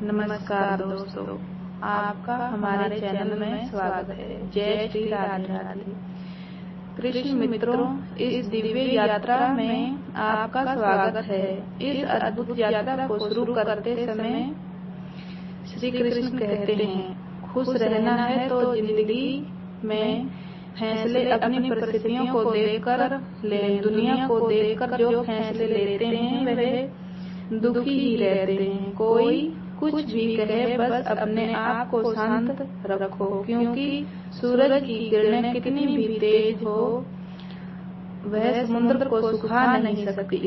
नमस्कार दोस्तों, आपका हमारे चैनल में स्वागत है। जय श्री राधे राधे। कृष्ण मित्रों, इस दिव्य यात्रा में आपका स्वागत है। इस अद्भुत यात्रा को शुरू करते समय श्री कृष्ण कहते हैं, खुश रहना है तो जिंदगी में फैसले अपनी परिस्थितियों को देखकर लें। दुनिया को देखकर जो फैसले लेते हैं वह दुखी ही रहते हैं। कोई कुछ भी कहे, बस अपने आप को शांत रखो, क्योंकि सूरज की किरणें कितनी भी तेज हो वह समुद्र को सुखा नहीं सकती।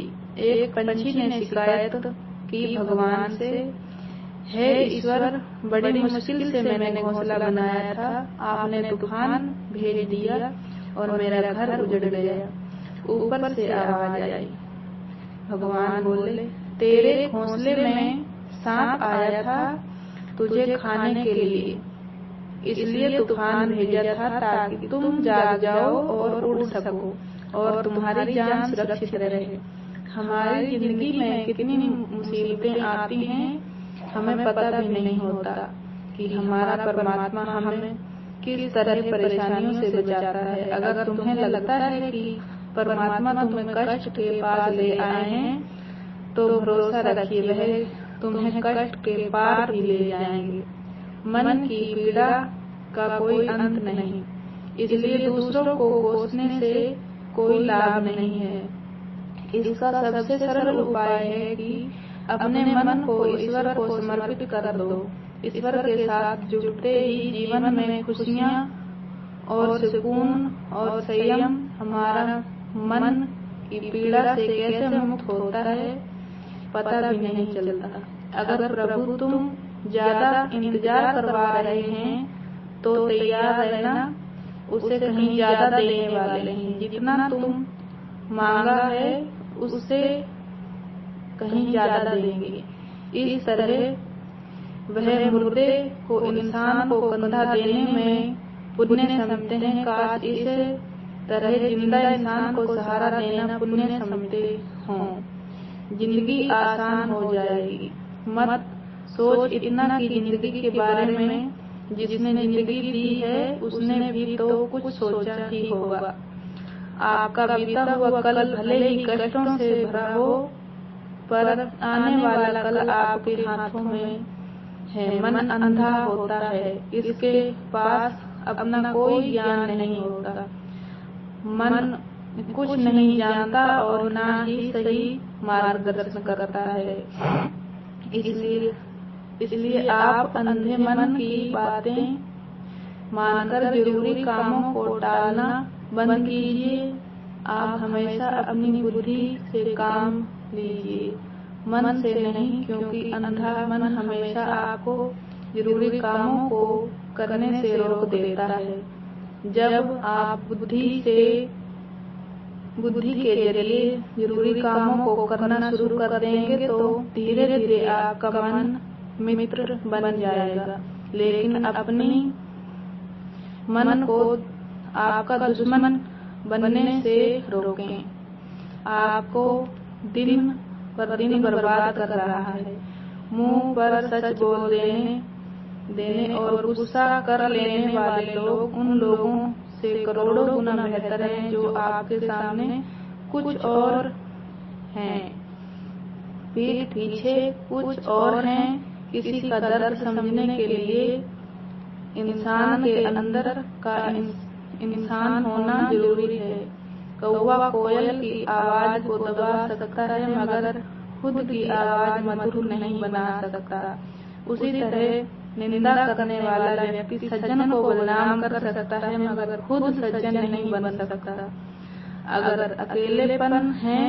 एक पंछी ने शिकायत की भगवान से, हे ईश्वर, बड़ी मुश्किल से मैंने घोंसला बनाया था, आपने तूफान भेज दिया और मेरा घर उजड़ गया। ऊपर से आवाज आई, भगवान बोले, तेरे घोंसले में सांप आया था तुझे खाने के लिए, इसलिए तूफान भेजा था ताकि तुम जाग जाओ और उड़ सको और तुम्हारी जान सुरक्षित रहे। हमारी जिंदगी में कितनी मुसीबतें आती हैं, हमें पता भी नहीं होता कि हमारा परमात्मा हमें किस तरह परेशानियों से बचाता है। अगर तुम्हें लगता है कि परमात्मा तुम्हें कष्ट के पास ले आए हैं, तो भरोसा रखिए वह तुम्हें कष्ट के पार भी ले जाएंगे। मन की पीड़ा का कोई अंत नहीं, इसलिए दूसरों को कोसने से कोई लाभ नहीं है। इसका सबसे सरल उपाय है कि अपने मन को ईश्वर को समर्पित कर दो। ईश्वर के साथ जुड़ते ही जीवन में खुशियाँ और सुकून और संयम, हमारा मन की पीड़ा से कैसे मुक्त होता है पता भी नहीं चलता। अगर प्रभु तुम ज्यादा इंतजार करवा रहे हैं तो तैयार रहना, उससे कहीं ज्यादा देने वाले हैं। जितना तुम मांगा है उससे कहीं ज्यादा देंगे। इस तरह वह मुर्दे को इंसान को कंधा देने में पुण्य समझते हैं। काश इस तरह जिंदा इंसान को सहारा देना पुण्य समझते हों, जिंदगी आसान हो जाएगी। मत सोच इतना कि जिंदगी के बारे में जिसने जिंदगी दी है उसने भी तो कुछ सोचा ही होगा। आपका बीता हुआ कल भले ही कष्टों से भरा हो, पर आने वाला कल आपके हाथों में है। मन अंधा होता है, इसके पास अपना कोई ज्ञान नहीं होता। मन कुछ नहीं जानता और ना ही सही मार्गदर्शन करता है। इसलिए आप अंधे मन की बातें मानकर जरूरी कामों को टालना बंद कीजिए। आप हमेशा अपनी बुद्धि से काम लीजिए, मन से नहीं, क्योंकि अंधा मन हमेशा आपको जरूरी कामों को करने से रोक देता है। जब आप बुद्धि के जरिए जरूरी कामों को करना शुरू कर देंगे तो धीरे धीरे आपका मन मित्र बन जाएगा। लेकिन अपनी मन को आपका दुश्मन बनने से रोकें। आपको दिन पर दिन बर्बाद कर रहा है। मुंह पर सच बोल देने और गुस्सा कर लेने वाले लोग उन लोगों से करोड़ों गुना बेहतर हैं जो आपके सामने कुछ और हैं, पीठ पीछे कुछ और हैं। किसी का दर्द समझने के लिए इंसान के अंदर का इंसान होना जरूरी है। कौवा कोयल की आवाज को दबा सकता है, मगर खुद की आवाज मधुर नहीं बना सकता। उसी तरह निंदा करने वाला व्यक्ति सज्जन को बदनाम कर सकता है, मगर खुद सज्जन नहीं बन सकता। अगर अकेलेपन है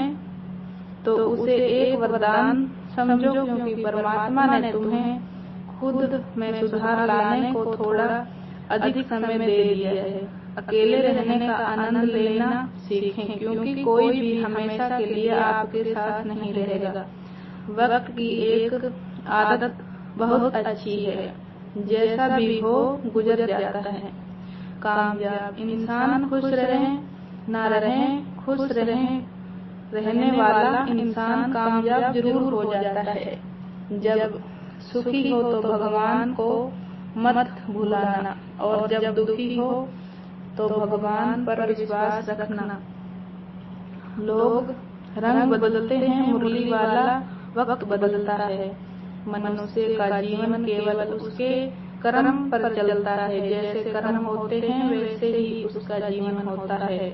तो उसे एक वरदान समझो, क्योंकि परमात्मा ने तुम्हें खुद में सुधार लाने को थोड़ा अधिक समय दे दिया है। अकेले रहने का आनंद लेना सीखें, क्योंकि कोई भी हमेशा के लिए आपके साथ नहीं रहेगा। वक्त की एक आदत बहुत अच्छी है, जैसा भी हो गुजर जाता है। कामयाब इंसान खुश रहें ना रहें, खुश रहने वाला इंसान कामयाब जरूर हो जाता है। जब सुखी हो तो भगवान को मत भुलाना, और जब दुखी हो तो भगवान पर विश्वास रखना। लोग रंग बदलते हैं, मुरली वाला वक्त बदलता है। मनुष्य का जीवन केवल उसके कर्म पर चलता है। जैसे कर्म होते हैं वैसे ही उसका जीवन होता है।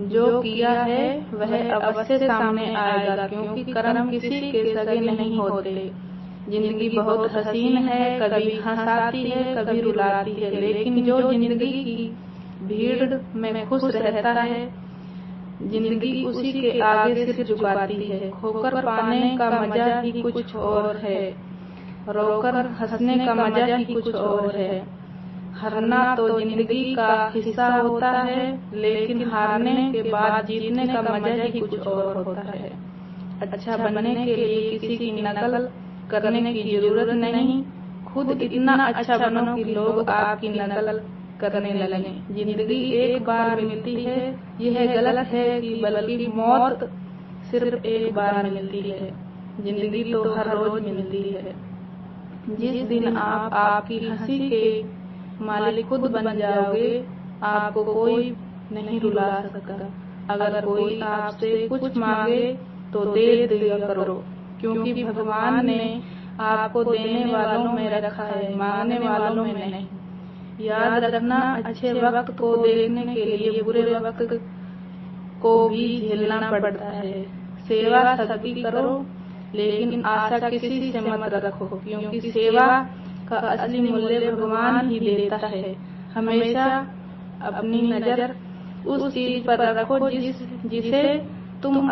जो किया है वह अवश्य सामने आएगा, क्योंकि कर्म किसी के सगे नहीं होते। जिंदगी बहुत हसीन है, कभी हंसाती है, कभी रुलाती है, लेकिन जो जिंदगी की भीड़ में खुश रहता है, जिंदगी उसी के आगे सिर झुकाती है। खोकर पाने का मजा ही कुछ और है, रोकर हंसने का मजा ही कुछ और है। हारना तो जिंदगी का हिस्सा होता है, लेकिन हारने के बाद जीतने का मजा ही कुछ और होता है। अच्छा बनने के लिए किसी की नकल करने की जरूरत नहीं, खुद इतना अच्छा बनो कि लोग आपकी नकल करने लगे। जिंदगी एक बार मिलती है, यह गलत है कि बल्कि मौत सिर्फ एक बार मिलती है। जिंदगी तो हर रोज मिलती है। जिस दिन आप आपकी हंसी के मालिक खुद बन जाओगे, आपको कोई नहीं रुला सकता। अगर कोई आपसे कुछ मांगे तो दे दिया करो, क्योंकि भगवान ने आपको देने वालों में रखा है, मांगने वालों में नहीं। याद रखना, अच्छे वक्त को देखने के लिए बुरे वक्त को भी झेलना पड़ता है। सेवा सबकी करो, लेकिन आशा किसी से मत रखो, क्योंकि सेवा का असली मूल्य भगवान ही देता है। हमेशा अपनी नजर उस चीज पर रखो जिसे तुम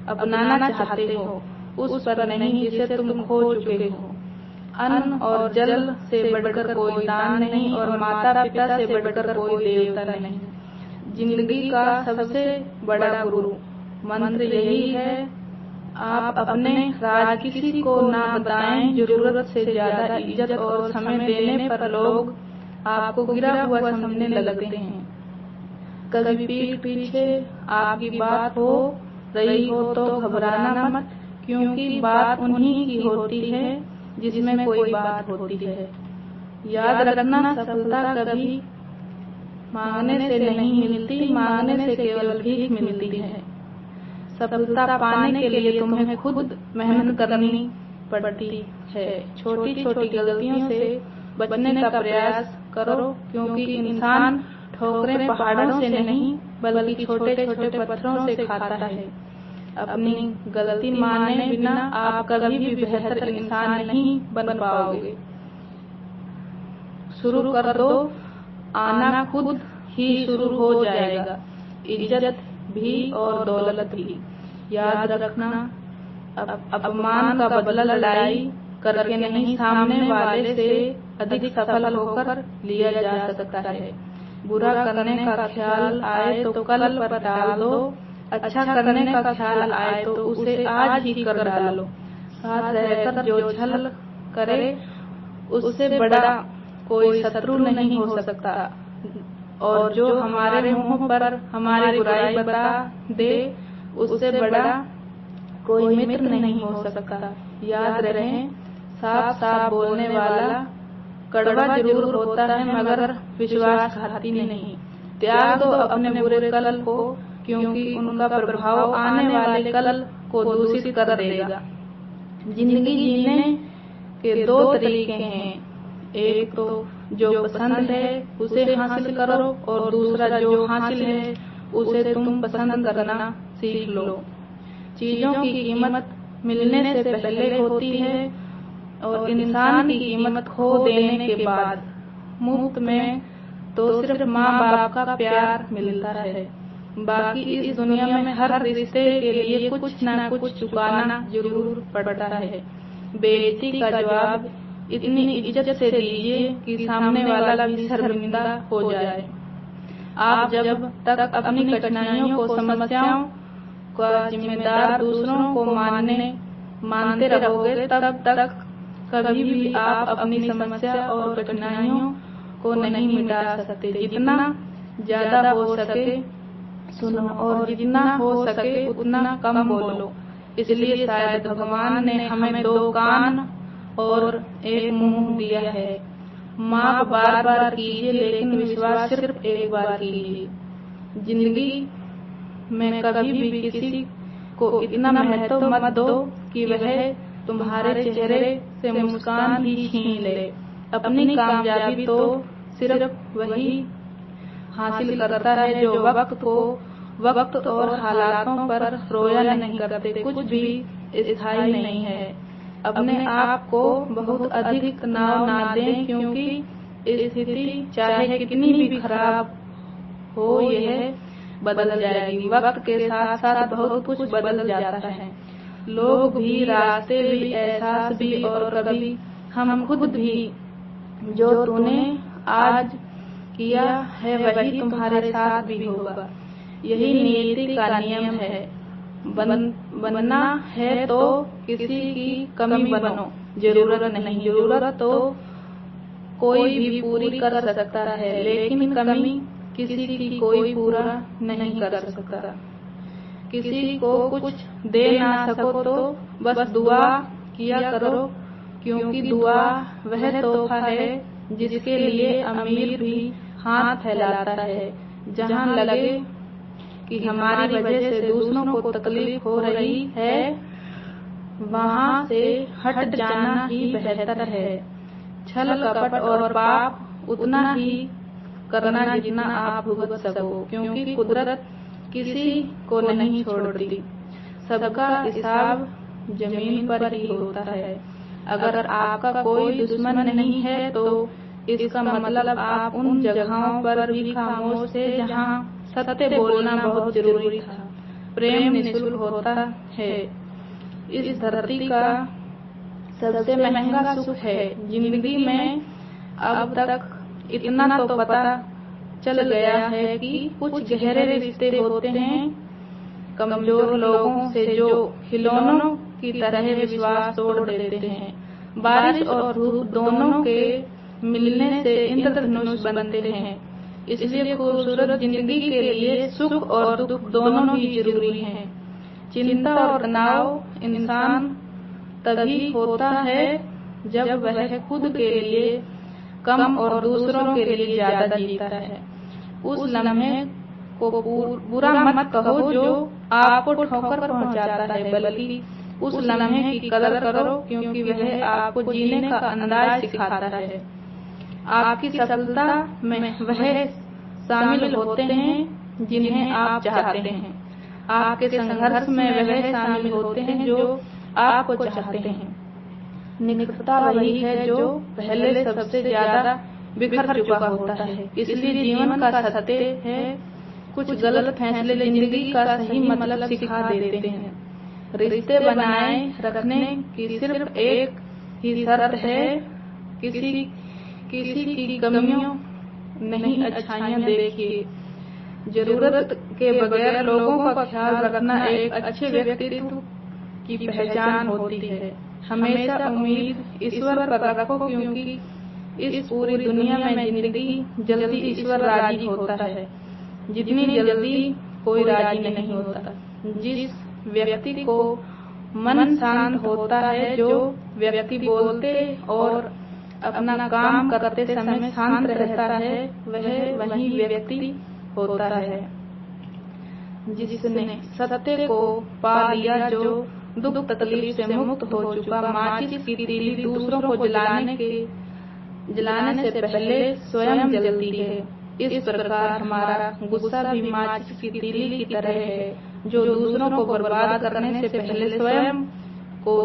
अपनाना चाहते हो, उस पर नहीं जिसे तुम खो चुके हो। अन्न और जल से बढ़कर कोई दान नहीं, और माता पिता से बढ़कर कोई देवता नहीं। जिंदगी का सबसे बड़ा गुरु मंत्र यही है, आप अपने राज किसी को ना बताएं। जरूरत से ज्यादा इज्जत और समय देने पर लोग आपको गिरा हुआ समझने लगते हैं। कभी पीठ पीछे आपकी बात हो रही हो तो घबराना मत, क्योंकि बात उन्हीं की होती है जिसमें कोई बात होती है। याद रखना, सफलता कभी मांगने से नहीं मिलती, मांगने से केवल भीख मिलती है। सफलता पाने के लिए तुम्हें खुद मेहनत करनी पड़ती है। छोटी छोटी गलतियों से बचने का प्रयास करो, क्योंकि इंसान ठोकरें पहाड़ों से नहीं बल्कि छोटे छोटे पत्थरों से खाता है। अपनी गलती माने बिना आप कभी भी बेहतर इंसान नहीं बन पाओगे। शुरू कर दो, आना खुद ही शुरू हो जाएगा, इज्जत भी और दौलत भी। याद रखना, अपमान का बदला लड़ाई करके नहीं, सामने वाले से अधिक सफल होकर लिया जा सकता है। बुरा करने का ख्याल आए तो कल पर टाल दो, अच्छा करने का ख्याल आए तो उसे आज ही कर डालो। साथ रहकर जो छल करे उससे बड़ा कोई शत्रु नहीं हो सकता, और जो हमारे मुंह पर हमारी बुराई बता दे उससे बड़ा कोई मित्र नहीं हो सकता। याद रहे, साफ साफ बोलने वाला कड़वा जरूर होता है, मगर विश्वासघाती नहीं। त्याग दो अपने बुरे कल को, क्योंकि उनका प्रभाव आने वाले कल को दूषित कर देगा। जिंदगी जीने के दो तरीके हैं, एक तो जो पसंद है उसे हासिल करो, और दूसरा जो हासिल है उसे तुम पसंद करना सीख लो। चीजों की कीमत मिलने से पहले होती है, और इंसान की कीमत खो देने के बाद। मुफ्त में तो सिर्फ माँ बाप का प्यार मिलता है, बाकी इस दुनिया में हर रिश्ते के लिए कुछ ना कुछ चुकाना जरूर पड़ता है। बेइज्जती का जवाब इतनी इज्जत से दीजिए कि सामने वाला भी शर्मिंदा हो जाए। आप जब तक अपनी कठिनाइयों को, समस्याओं का जिम्मेदार दूसरों को मानते रहोगे, तब तक कभी भी आप अपनी समस्या और कठिनाइयों को नहीं मिटा सकते। जितना ज्यादा हो सके सुनो, और जितना हो सके उतना कम बोलो। इसलिए शायद भगवान ने हमें 2 कान और 1 मुंह दिया है। माफ बार बार कीजिए, लेकिन विश्वास सिर्फ एक बार कीजिए। जिंदगी में कभी भी किसी को इतना महत्व मत दो कि वह तुम्हारे चेहरे से मुस्कान ही छीन ले। अपनी कामयाबी तो सिर्फ वही हासिल करता है जो वक्त और हालातों पर रोया नहीं करते। कुछ भी स्थायी नहीं है। अपने आप को बहुत अधिक तनाव ना दें, क्योंकि स्थिति चाहे कितनी भी खराब हो यह बदल जाएगी। वक्त के साथ साथ बहुत कुछ बदल जाता है। लोग भी, रास्ते भी, एहसास भी, और कभी हम खुद भी। जो तूने आज किया है वही तुम्हारे साथ भी होगा। यही नियति का नियम है। बनना है तो किसी की कमी बनो, जरूरत नहीं। जरूरत तो कोई भी पूरी कर सकता है, लेकिन कमी किसी की कोई पूरा नहीं कर सकता। किसी को कुछ दे ना सको तो बस दुआ किया करो, क्योंकि दुआ वह तोहफा है जिसके लिए अमीर भी हाथ फैलाता है। जहाँ लगे कि हमारी वजह से दूसरों को तकलीफ हो रही है, वहाँ से हट जाना ही बेहतर है। छल कपट और पाप उतना ही करना जितना आप भुगत सको, क्योंकि कुदरत किसी को नहीं छोड़ती। सबका हिसाब जमीन पर ही होता है। अगर आपका कोई दुश्मन नहीं है तो इसका मतलब आप उन जगहों पर भी खामोश थे जहाँ सत्य बोलना बहुत जरूरी था। प्रेम निःशुल्क होता है। इस धरती का सबसे महंगा सुख है। जिंदगी में अब तक इतना तो पता चल गया है कि कुछ गहरे रिश्ते होते हैं कमजोर लोगों से, जो खिलौनों की तरह विश्वास तोड़ देते हैं। बारिश और धूप दोनों के मिलने से इंद्रधनुष बनते हैं। इसलिए खूबसूरत जिंदगी के लिए सुख और दुख दोनों ही जरूरी हैं। चिंता और तनाव इंसान तभी होता है जब वह खुद के लिए कम और दूसरों के लिए ज्यादा जीता है। उस लम्हे को बुरा मत कहो जो आपको ठोकर पहुंचाता है, बल्कि उस लम्हे की कदर करो, क्योंकि वह आपको जीने का अंदाज सिखाता है। आपकी सफलता में वह शामिल होते हैं जिन्हें आप चाहते हैं। आपके संघर्ष में वह शामिल होते हैं जो आपको चाहते हैं। निकटता वही है जो पहले सबसे ज्यादा बिखर चुका होता है। इसलिए जीवन का सत्य है, कुछ गलत फैसले जिंदगी का सही मतलब सिखा देते हैं। रिश्ते बनाए रखने की सिर्फ एक ही शर्त है, किसी की कमियों नहीं अच्छाइयाँ देखिए। जरूरत के बगैर लोगों का ख्याल रखना एक अच्छे व्यक्तित्व की पहचान होती है। हमेशा उम्मीद ईश्वर पर रखो, क्योंकि इस पूरी दुनिया में जिंदगी जल्दी ईश्वर राजी होता है, जितनी जल्दी कोई राजी नहीं होता। जिस व्यक्ति को मन शांत होता है, जो व्यक्ति बोलते और अपना काम करते समय शांत रहता है, वह वही व्यक्ति होता है जिसने सत्य को पा लिया, जो दुख तकलीफ से मुक्त हो चुका। माचिस की तीली दूसरों को जलाने से पहले स्वयं जलती है। इस प्रकार हमारा गुस्सा भी माचिस की तीली की तरह है, जो दूसरों को बर्बाद करने से पहले स्वयं को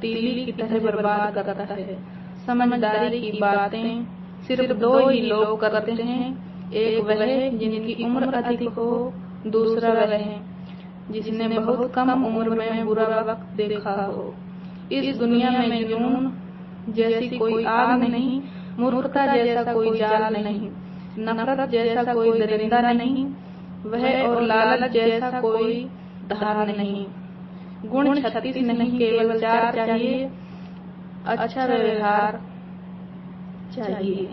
तीली की तरह बर्बाद करता है। समझदारी की बातें सिर्फ 2 ही लोग करते हैं, एक वह जिनकी उम्र अधिक हो, दूसरा वह जिसने बहुत कम उम्र में बुरा वक्त देखा हो। इस दुनिया में जुनून जैसी कोई आग नहीं, मूर्खता जैसा कोई जाल नहीं, नफरत जैसा कोई दरिंदा नहीं, वह और लालच जैसा कोई धार नहीं। गुण 36 नहीं, केवल 4 चाहिए। अच्छा व्यवहार चाहिए।